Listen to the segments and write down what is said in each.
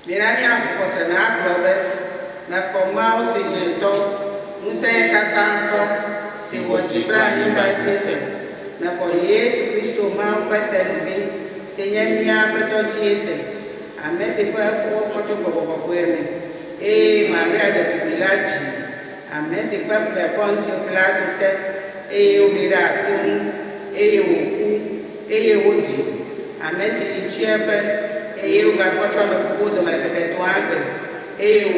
Mirani akukose me aklobe me komao sinyeto nse katanto si wojibla yimba Jesu me ko Yesu Kristo ma petenubi senyemia beto Jesu amesi kwa foto bobo eme Maria de Tulilaji amesi kwa fle ponti Pilato te omira timu oku wodi amesi ichiebe uga foto me kudo malekete tuagbe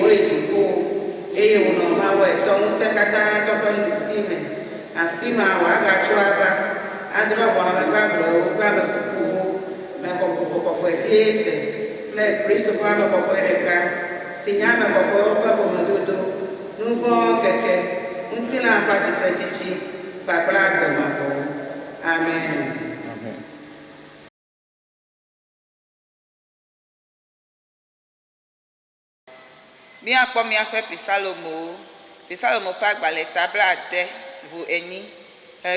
wo ejiko wo no ma we to nse kata to pe nisime afima wa ga chuaba adro bona me ba gbo bla me kuku me ko ejese le Kristo pa me ko edeka sinya me ko ba bo mododo nuvo keke ntina pa chichi pa bla gbo ma fo amen. Mia kpɔ miaƒe pisalomo ƒe agbalẽ tabla 10 vu enyi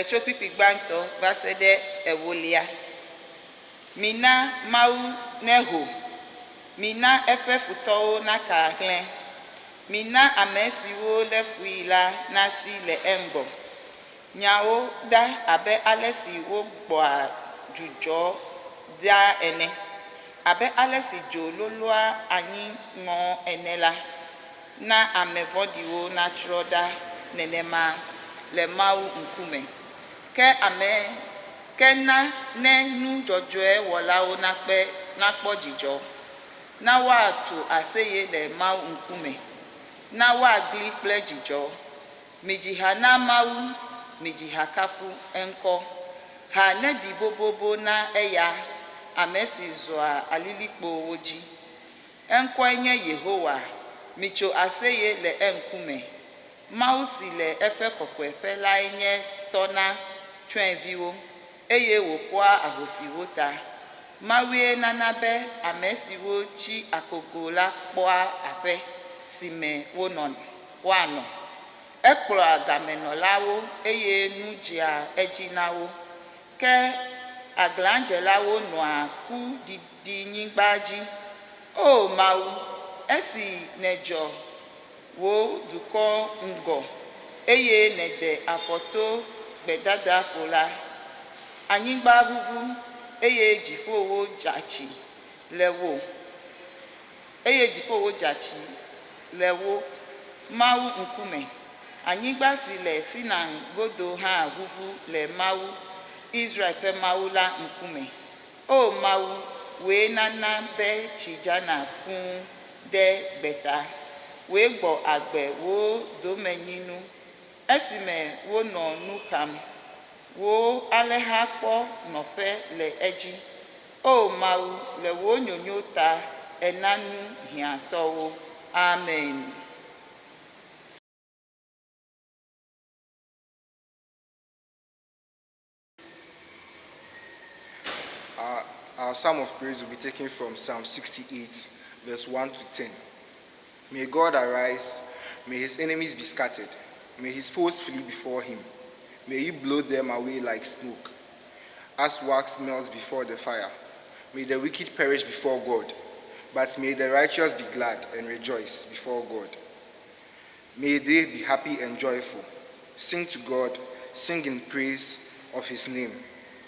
tso kpikpi gbãtɔ va se ɖe ewolia. Mina Mawu neho, mina eƒe futɔwo naka hlẽ, mina ame siwo le fui la nasi le eŋgɔ. Nyawo da abe ale si wogbɔa dzudzɔ da ene, abe ale si dzo loloa anyi ŋɔ ene la. Na ame vɔ̃ɖiwo natrɔ ɖa nenema le Mawu ŋkume. Ke na ne nu dzɔdzɔe wɔlawo nakpɔ dzidzɔ. Na woatu aseye le Mawu ŋkume. Na woagli kple dzidzɔ. Midzi ha na Mawu, midzi ha kafu eŋkɔ. Ha neɖi bobobo na eya, ame si zɔa alilikpowo dzi. Eŋkɔe nye Yehowa. Mitso aseye le eŋkume. Mawu si le eƒe kɔkɔeƒe lae nye tɔ na tsyɔ̃eviwo, eye wòƒoa ahosiwo ta. Mawue nana be ame siwo tsi akogo la kpɔa aƒe si me woanɔ. Ekplɔa gamenɔlawo eye nu dzea edzi na wo. Ke aglãdzelawo nɔa kuɖiɖinyigba dzi. O Mawu, esi nèdzɔ wo dukɔ ŋgɔ eye nède afɔto gbedadaƒo la, anyigba ʋuʋu eye dziƒowo dzatsi le wo Mawu ŋkume. Anyigba si le Sinan godo hã ʋuʋu le Mawu, Israel ƒe Mawu la ŋkume. O Mawu, wòe nana be tsi dzana fũu ɖe gbeta. Wòe gbɔ agbe wo domenyinu esime wonɔ nu xam. Wo alẽha kpɔ nɔƒe le edzi. O Mawu, le wo nyonyo ta ena nu hiãtɔwo. Amen. Our psalm of praise will be taken from Psalm 68, verse 1 to 10. May God arise, may his enemies be scattered, may his foes flee before him. May he blow them away like smoke, as wax melts before the fire. May the wicked perish before God, but may the righteous be glad and rejoice before God. May they be happy and joyful. Sing to God, sing in praise of his name.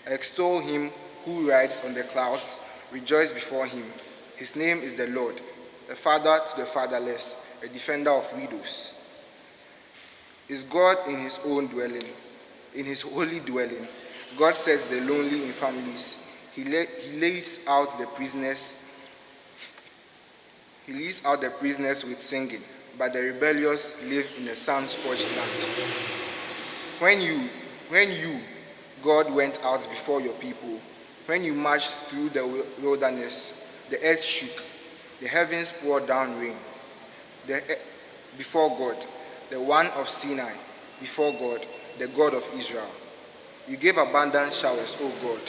Extol him who rides on the clouds, rejoice before him. His name is the Lord, a father to the fatherless, a defender of widows. Is God in his own dwelling, in his holy dwelling? God sets the lonely in families. He leads out the prisoners with singing, but the rebellious live in a sun-scorched land. When you, God, went out before your people, when you marched through the wilderness, the earth shook, the heavens poured down rain. Before God, the one of Sinai, before God, the God of Israel. You gave abundant showers, O God.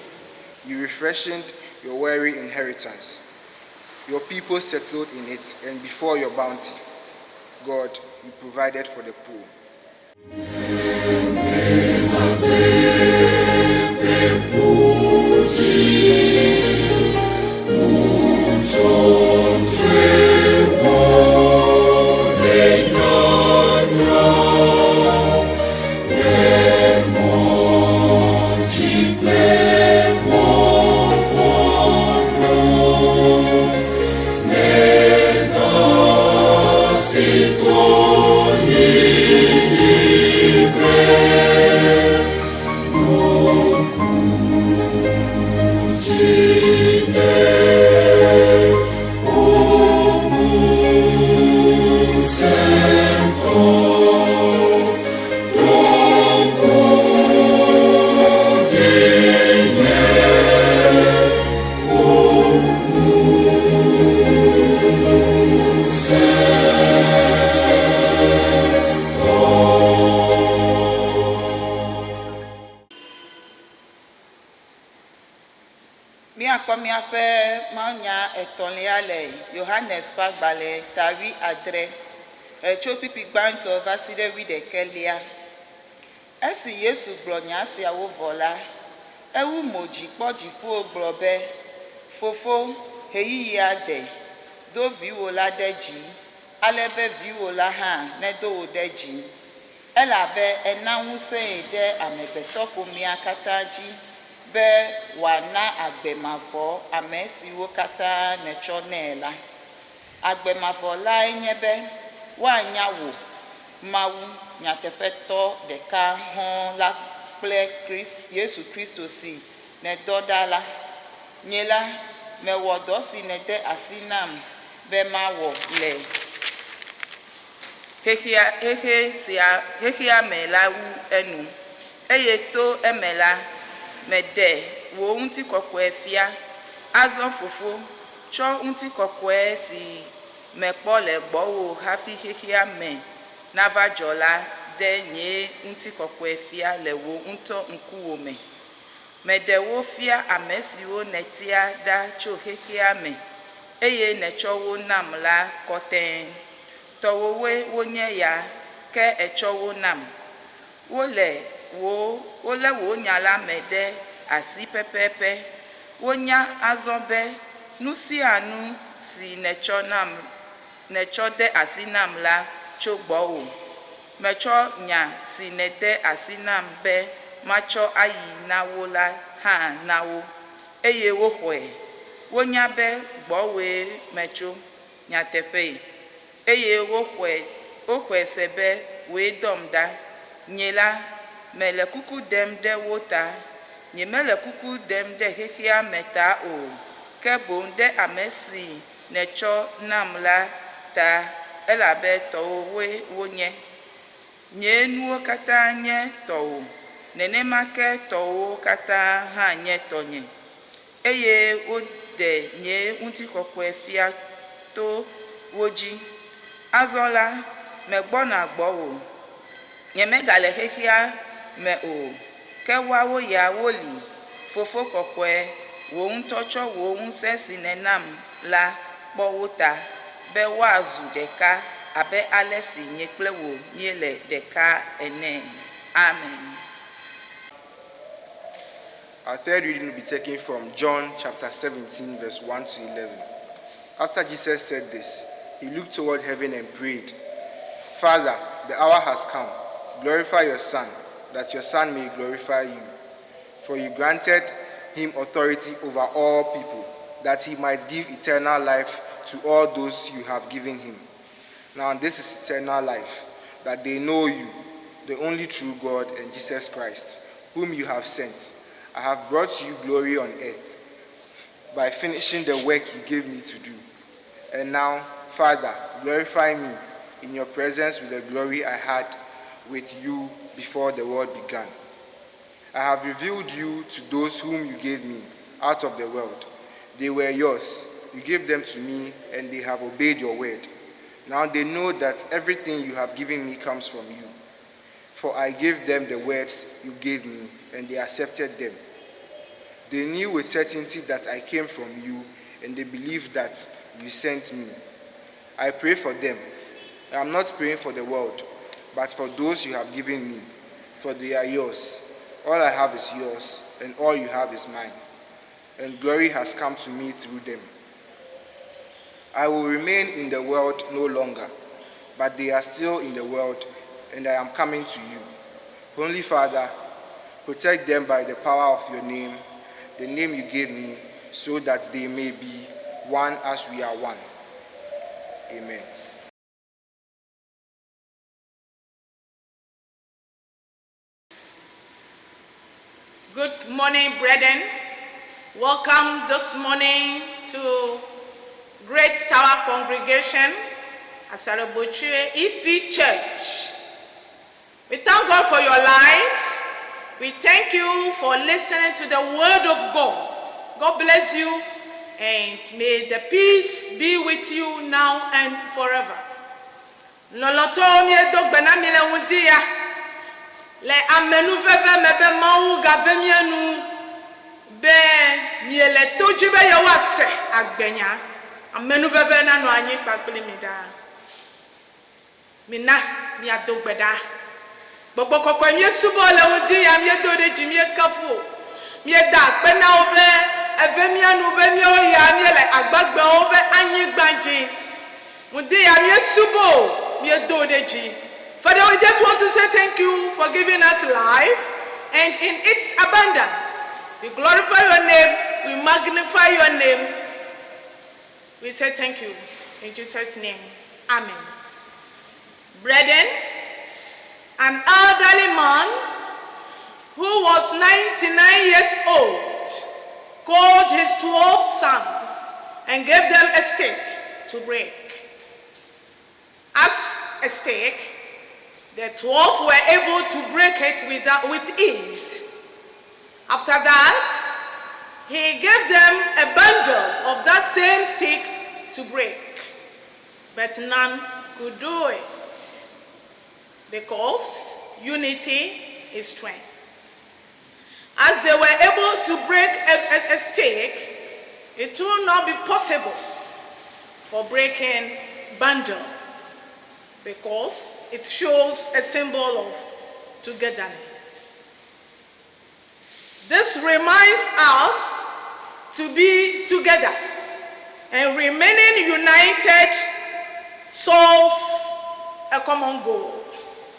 You refreshed your weary inheritance. Your people settled in it, and before your bounty, God, you provided for the poor. Mucho Míakpɔ míaƒe mawunya etɔ̃lia le Yohanes ƒe agbalẽ tawi adre tso pipi gbãtɔ va si ɖe 11. Esi Yesu gblɔ nya siawo vɔ la, ewu mo dzi kpɔ dziƒo gblɔ be, Fofo, ɣeyiɣia de, do viwò la ɖe dzi, ale be viwò la hã nedo wò ɖe dzi, elabe ena ŋusẽe ɖe amegbetɔƒomea katã dzi be wòana agbe mavɔ ame siwo katã nètsɔ nɛ la. Agbe mavɔ lae nye be woanya wò, Mawu, nyateƒetɔ ɖeka hɔ̃ la kple Yesu Kristo si nèdɔ ɖa la. Nye la, mewɔ dɔ si nède asi nam be mawɔ le xexea me la wu enu, eye to eme la, meɖe wò ŋutikɔkɔe fia. Azɔ Fofo, tsɔ ŋutikɔkɔe si mekpɔ le gbɔwò hafi xexea me nava dzɔ la de nye ŋutikɔkɔe fia le wò ŋutɔ ŋkuwò me. Meɖe wo fia ame siwo nètia ɖa tso xexea me, eye nètsɔ wo nam la kɔtɛe. Tɔwòwoe wonye ya, ke etsɔ wo nam. Wolé wò nya la me ɖe asi pɛpɛpɛ. Wonya azɔ be nu sia nu si nètsɔ de asi nam la tso gbɔwò. Metsɔ nya si nède asi nam be matsɔ ayi na wo la hã na wo, eye woxɔe. Wonya be gbɔwòe metso nyateƒee, eye woxɔe se be wòe dɔm ɖa. Nye la, mele kuku ɖem ɖe wo ta. Nyemele kuku ɖem ɖe xexea me ta o, ke boŋ ɖe ame si nètsɔ nam la ta, elabe tɔwòwoe wonye. Nye nuwo katã nye tɔwò, nenema ke tɔwòwo katã hã nye tɔnye, eye woɖe nye ŋutikɔkɔe fia to wo dzi. Azɔ la, megbɔna gbɔwò. Nyemegale xexea me o, ke woawo ya woli. Fofo kɔkɔe, wò ŋutɔ tsɔ wò ŋusẽ si nènam la kpɔ wo ta, be woazu ɖeka abe ale si nye kple wò míele ɖeka ene. Amen. Our third reading will be taken from John chapter 17, verse 1 to 11. After Jesus said this, he looked toward heaven and prayed, Father, the hour has come. Glorify your Son, that your Son may glorify you. For you granted him authority over all people, that he might give eternal life to all those you have given him. Now this is eternal life, that they know you, the only true God, and Jesus Christ, whom you have sent. I have brought you glory on earth by finishing the work you gave me to do. And now, Father, glorify me in your presence with the glory I had with you before the world began. I have revealed you to those whom you gave me out of the world. They were yours. You gave them to me, and they have obeyed your word. Now they know that everything you have given me comes from you. For I gave them the words you gave me, and they accepted them. They knew with certainty that I came from you, and they believed that you sent me. I pray for them. I am not praying for the world, but for those you have given me, for they are yours. All I have is yours, and all you have is mine. And glory has come to me through them. I will remain in the world no longer, but they are still in the world, and I am coming to you. Holy Father, protect them by the power of your name, the name you gave me, so that they may be one as we are one. Amen. Good morning, brethren. Welcome this morning to Great Tower Congregation, Asarabotue EP Church. We thank God for your life. We thank you for listening to the word of God. God bless you, and may the peace be with you now and forever. Loloto mi do gbena mi le wudia. Le amenu veve mebe mawu gave mienu be miele toji be ya wase agbenya amenu veve na no anyi papele mi da mina mi adogbeda gbogbo kokko mi subo le wodi ya mi do de ji mi kafu mi da pe na obe eve mi anu be mi o ya mi le agbagbe obe anyi gbanji wodi ya mi subo mi do de ji. Father, we just want to say thank you for giving us life and in its abundance. We glorify your name, we magnify your name. We say thank you in Jesus' name. Amen. Brethren, an elderly man who was 99 years old called his 12 sons and gave them a stake to break. As a stake, the 12 were able to break it with ease. After that, he gave them a bundle of that same stick to break, but none could do it because unity is strength. As they were able to break a stick, it will not be possible for breaking bundle because it shows a symbol of togetherness. This reminds us to be together, and remaining united solves a common goal.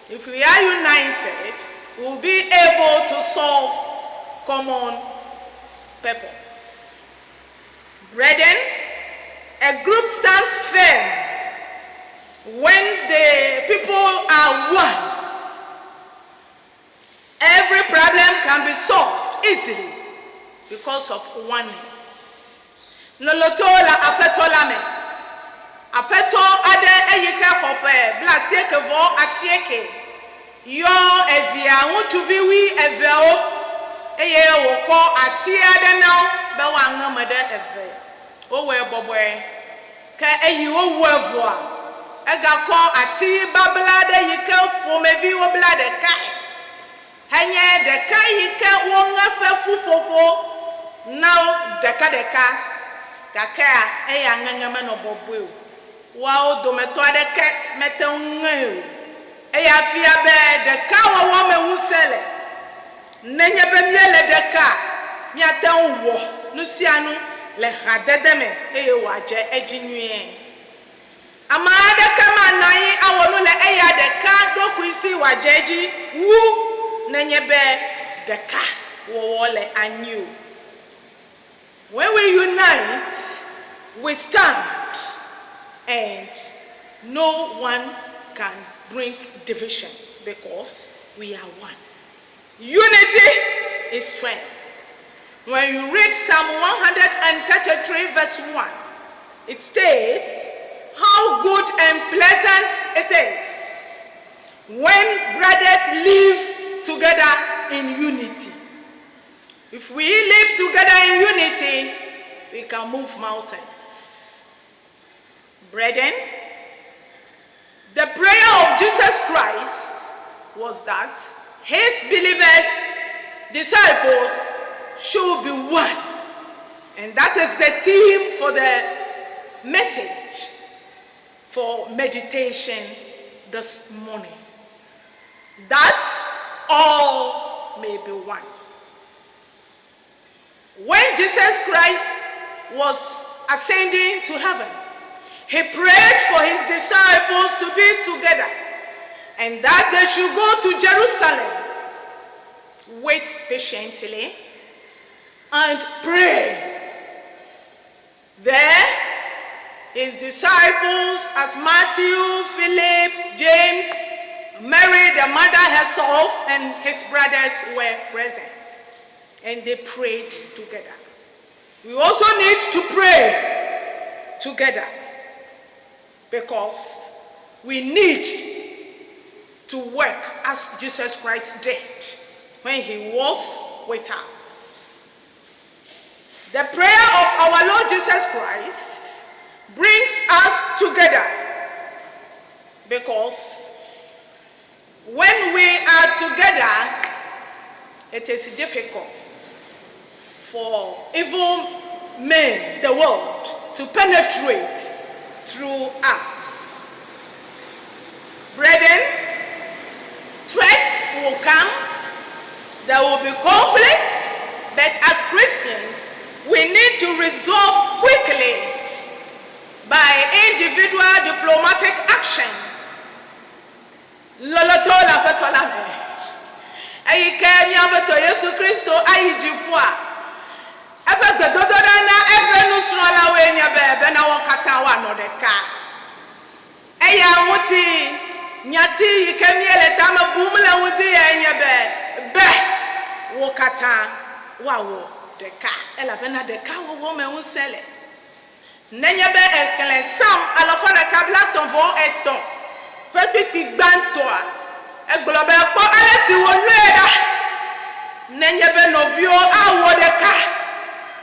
If we are united, we will be able to solve common purpose. Brethren, a group stands firm when the people are one. Every problem can be solved easily because of oneness. Nolotola apetola me. Apeto ade eyike hope blasieke vo asieke. Yo evia wutubi wi eveo eye woko ati ade now be wa ngamede eve. O we boboe ka eyi wo wo a ega ko ati bablade yike pomevi wo blade kai. Hanye deka yike wonga pepu popo now deka kaka eya ngangama no bobo wa do meto adeka mete ngeu eya fia be deka wo me wusele nenye be miele deka miata wo nusianu le hadedeme eye waje ejinue ama deka manai awonu le eya deka doku isi waje eji wu Nenyebe deka wole anyu. When we unite, we stand, and no one can bring division because we are one. Unity is strength. When you read Psalm 133 verse 1, it states how good and pleasant it is when brothers live together in unity. If we live together in unity, we can move mountains. Brethren, the prayer of Jesus Christ was that his believers, disciples, should be one. And that is the theme for the message for meditation this morning. That all may be one. When Jesus Christ was ascending to heaven, he prayed for his disciples to be together and that they should go to Jerusalem, wait patiently, and pray. There, his disciples, as Matthew, Philip, James, Mary, the mother herself, and his brothers were present, and they prayed together. We also need to pray together because we need to work as Jesus Christ did when he was with us. The prayer of our Lord Jesus Christ brings us together because when we are together, it is difficult for evil men, the world, to penetrate through us. Brethren, threats will come, there will be conflicts, but as Christians, we need to resolve quickly by individual diplomatic action. Lolotola petolame. Ayike nyabeto Yesu Kristo ayijipua. Ebe gbedodora na ebe nusrola we nyabe na wokata wa no deka. Eya wuti nyati ikemiele tama bumula wuti ya nyabe be wokata wa wo deka. Ela bena deka wo me unsele. Nenyabe ekele sam alofana kabla tonvo eton. Petit gbantoa eglobe po alesi wonweda nenyebe novio awo deka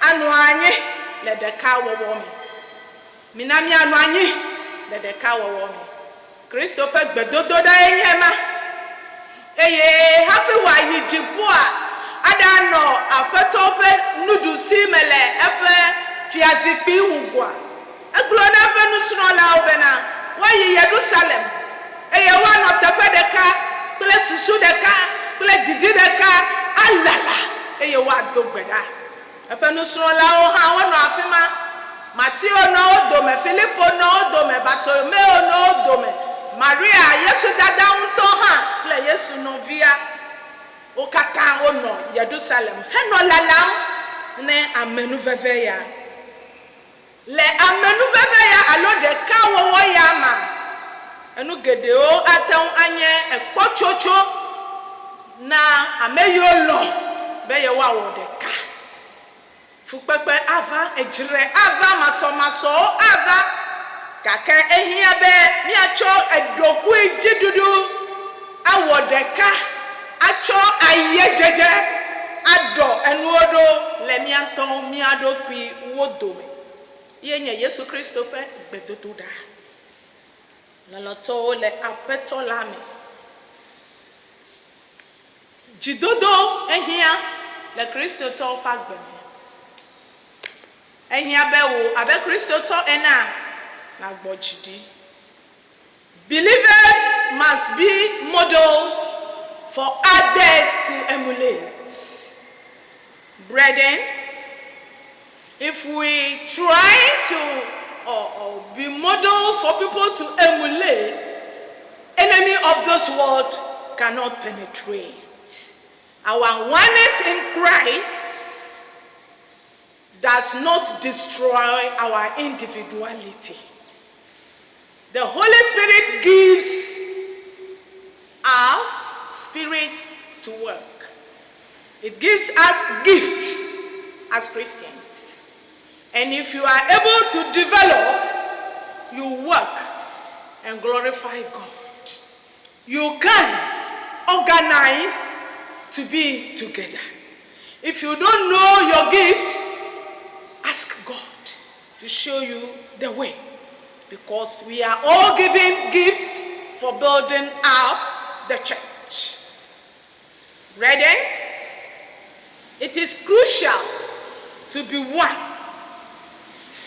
anu anyi le deka wowo mi minami anu anyi le deka wowo mi Kristo pe gbedodo da enyema eye hafi wa yijibu a ada no apeto pe nudusi mele epe fiazikpi ungwa eglo na pe nusuno la obena wa yi Jerusalem eye wa no tepe deka tole susu deka tole didi deka alala eye wa dogbeda epe no sro la o ha wonu afima Matthew no odome Philippo no odome Bartolomeo no odome Maria Yesu dada unto ha le Yesu no via o kata ono Jerusalem he no lala ne amenu veve ya le amenu veve ya alo deka wo ya ma enu gedeo aten anye ekpochocho na ameyo lo be ye wa wo deka fupepe ava ejire ava maso ava kaka ehia be mi acho edoku ejidudu awo deka acho ayejeje ado enuodo le mi anton mi adokui wodome yenye Yesu Kristo pe gbedodo da laloto le apeto lami jidodo ehia le Kristo to pagbemi ehia bewo abe Kristo to ena na gbojidi. Believers must be models for others to emulate. Brethren, if we try to or be models for people to emulate, enemy of this world cannot penetrate. Our oneness in Christ does not destroy our individuality. The Holy Spirit gives us spirit to work. It gives us gifts as Christians. And if you are able to develop, you work and glorify God. You can organize to be together. If you don't know your gift, ask God to show you the way. Because we are all given gifts for building up the church. Brethren, it is crucial to be one.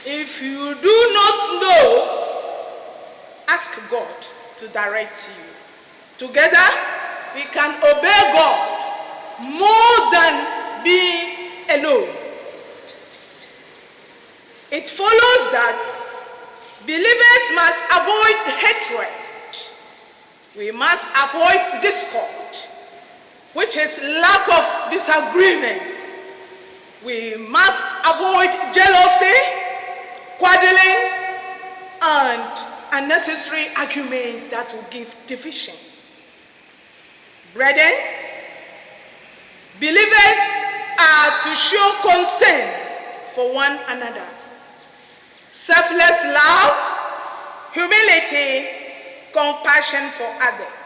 If you do not know, ask God to direct you. Together, we can obey God more than being alone. It follows that believers must avoid hatred. We must avoid discord, which is lack of disagreement. We must avoid jealousy, quarreling, and unnecessary arguments that will give division. Brethren, believers are to show concern for one another. Selfless love, humility, compassion for others.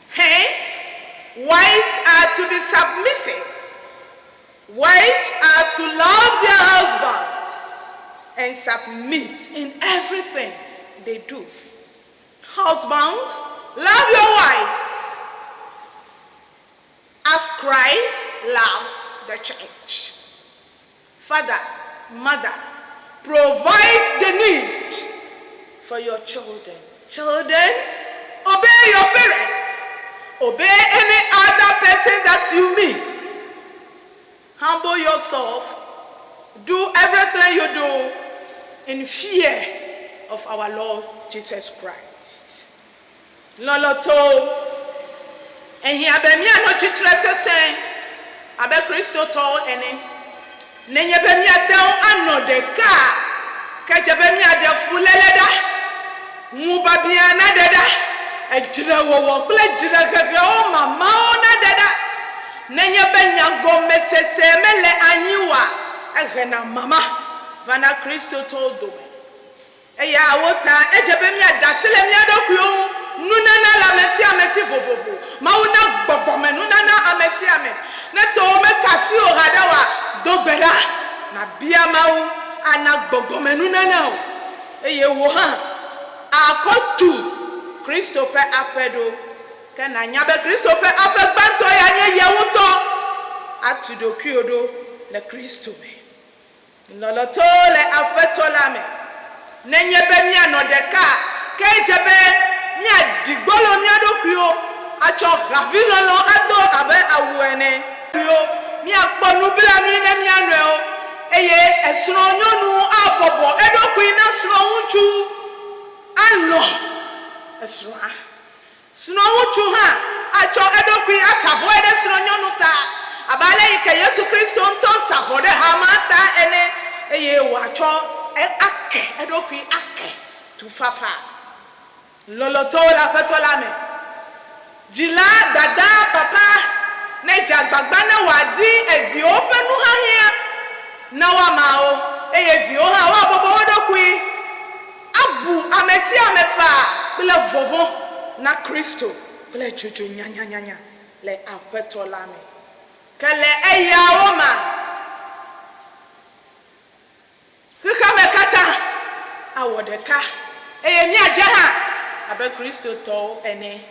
Hence, wives are to be submissive. Wives are to love their husbands and submit in everything they do. Husbands, love your wives as Christ loves the church. father, mother, provide the need for your children. Children, obey your parents. Obey any other person that you meet. Humble yourself. Do everything you do in fear of our Lord Jesus Christ. Loloto, and he abemia no chitrese sen, abe Christo tol ene. Nenye bemia down ano de ka, keje bemia de fuleleda, mubabia na deda, ejira wo kule jira keke o mama ona deda. Nenye benya gome sese mele anyiwa, egena mama, vana Christo tol dome. Eya wota ejebe mi adasele mi adokuo nunana la mesi vovovo mauna gbogbo nunana amesi ame ne to me kasi o hadawa dogbera na bia mawu ana gbogbo nunana o eye wo ha akotu Kristo pe apedo kana nyabe Kristo pe apegbanto ya nye yewuto atudokiodo le Kristo me loloto le apetolame nenye be mi anodeka kejebe mi adigbolo mi adokuo acho ravilolo ado abe awuene yo mi akponu bila mi ne mi anwe eye esro nyonu abobo edokui na sro unchu anlo esro sro unchu ha acho edokui asavo ede sro nyonu ta abale ike Yesu Kristo nto savo de hamata ene eye wacho ake edokui ake tufafa loloto la petolame jila dada papa ne jagbagba na wadi evi openu hahia na wa mao evi o ha wa bobo odokui abu amesi amefa bile vovo na Kristo bile juju nyanya le apetolame kele eya oma Kukamekata awodeka eyemi ajaha abe Kristo to ene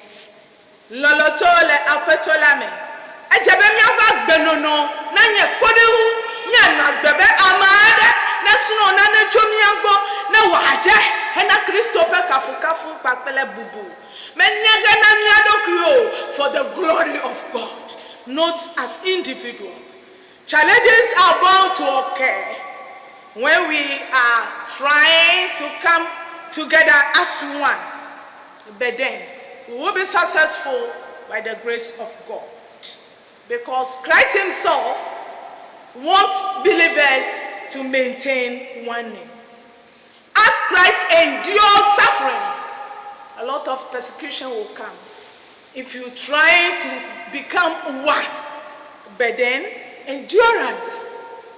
loloto le apetolame ejebe mi aba gbenono na nye kodehu nya na gbebe amade na suno na ne chomi agbo na waje na Kristo pe kafu papele bubu menyege na mi adokuo for the glory of God, not as individuals. Challenges are bound to occur when we are trying to come together as one, but then we will be successful by the grace of God. Because Christ himself wants believers to maintain oneness. As Christ endured suffering, a lot of persecution will come. If you try to become one, but then endurance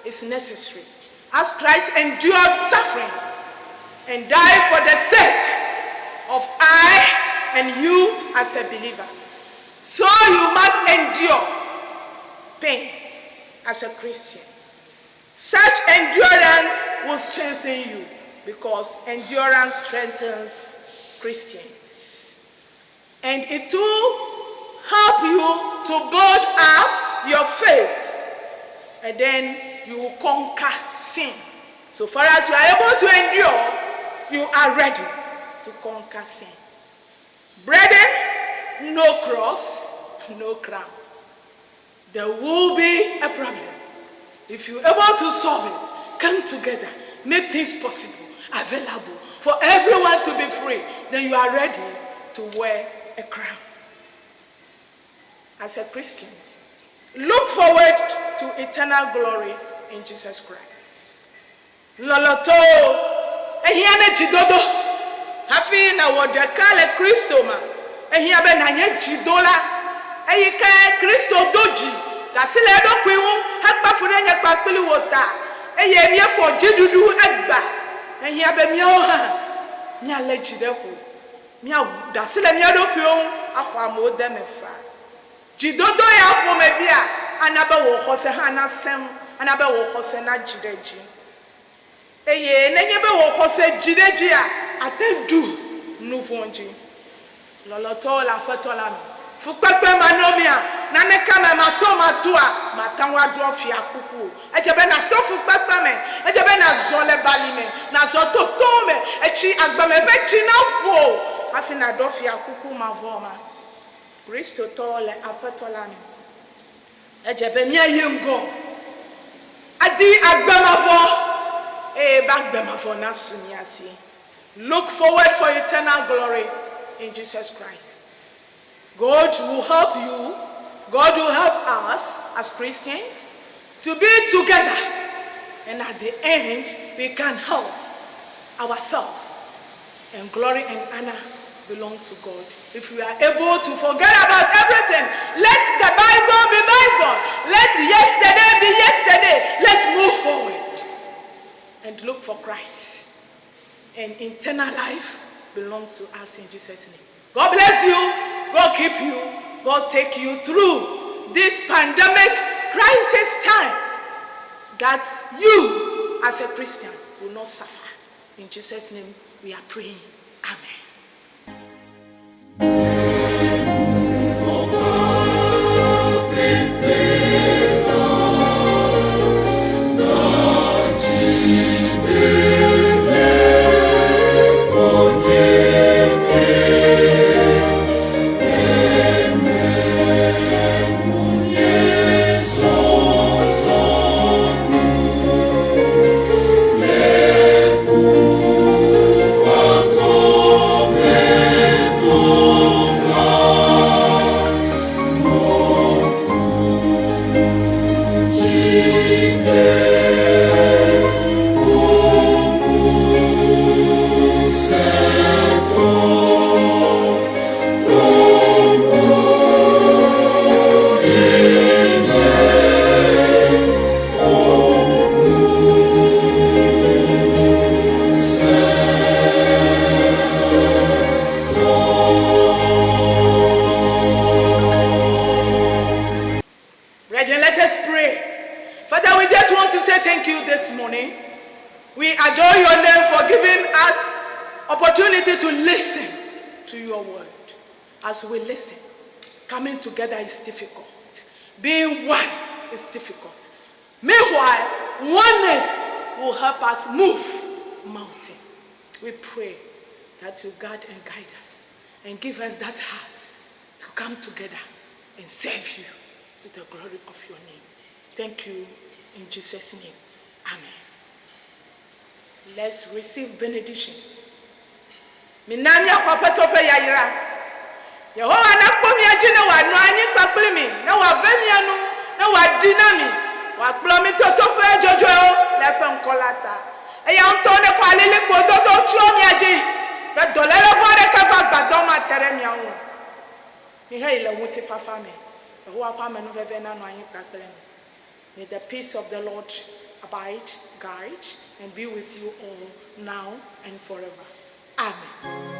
is necessary. As Christ endured suffering and died for the sake of I and you as a believer, so you must endure pain as a Christian. Such endurance will strengthen you because endurance strengthens Christians. And it will help you to build up your faith, and then you will conquer sin. So far as you are able to endure, you are ready to conquer sin. Brethren, no cross, no crown. There will be a problem. If you're able to solve it, come together, make things possible, available for everyone to be free, then you are ready to wear a crown. As a Christian, look forward to eternal glory in Jesus Christ. Loloto, ehiane jidodo, hafi na wodeka le Kristo ma, ehiabe na nye jidola, eyike Kristo doji, la sile do kwiwu, hakpa fune nye kpakpili wota, eye miye po jidudu egba, ehiabe miye oha, miya le jideku, miya da sile miye do kwiwu, akwa mo demefa. Jidodo ya po mebia, anabe wo khose hana sem, anabe wo khose na jideji. Eye nenyebe wo khose jideji a atendu nuvonji. Loloto la kwetola mi. Fukpepe manomia. na ne kama matua matanwa do fia kuku ejebe na tofu papa me ejebe na zole bali me na zoto to me echi agbame be chi na wo afi na do fia kuku mavoma Kristo tole apatola mi ejebe mi ayemgo adi agbamavo bagbamavo na suniasi. Look forward for eternal glory in Jesus Christ. God will help you. God will help us as Christians to be together. And at the end, we can help ourselves. And glory and honor belong to God. If we are able to forget about everything, let the Bible be Bible. Let yesterday be yesterday. Let's move forward and look for Christ. And eternal life belongs to us in Jesus' name. God bless you. God keep you. God take you through this pandemic crisis time, that you as a Christian will not suffer. In Jesus' name we are praying. Amen. Opportunity to listen to your word. As we listen, coming together is difficult. Being one is difficult. Meanwhile, oneness will help us move mountain. We pray that you guard and guide us and give us that heart to come together and serve you to the glory of your name. Thank you in Jesus' name. Amen. Let's receive benediction. Minanya papa tope yayira. Yehowa na kpomi ajine wa no anyi papre mi na wa venia nu na wa dinami wa kplomi totope jojo lepe nkolata. Eya nto ne kwa lele pododo chuo mi aji. Be dolele fore ka ba gbado ma tere mi anwo. Ni he ile wuti fafa mi. Yehowa pa me no veve na no anyi papre mi. May the peace of the Lord abide, guide, and be with you all now and forever. Amen.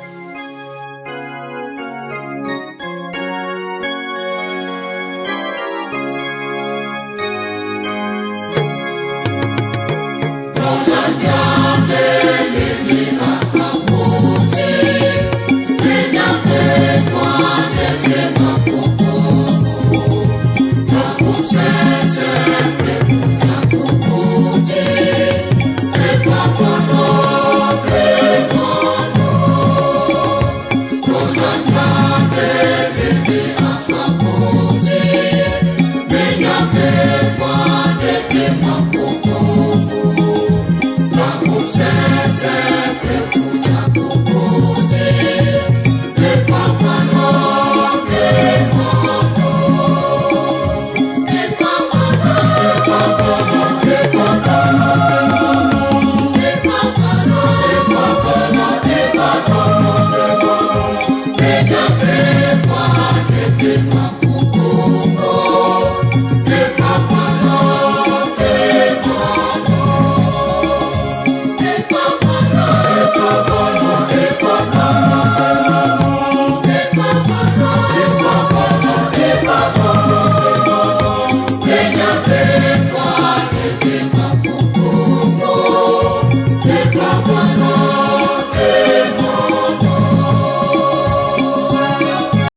Papa,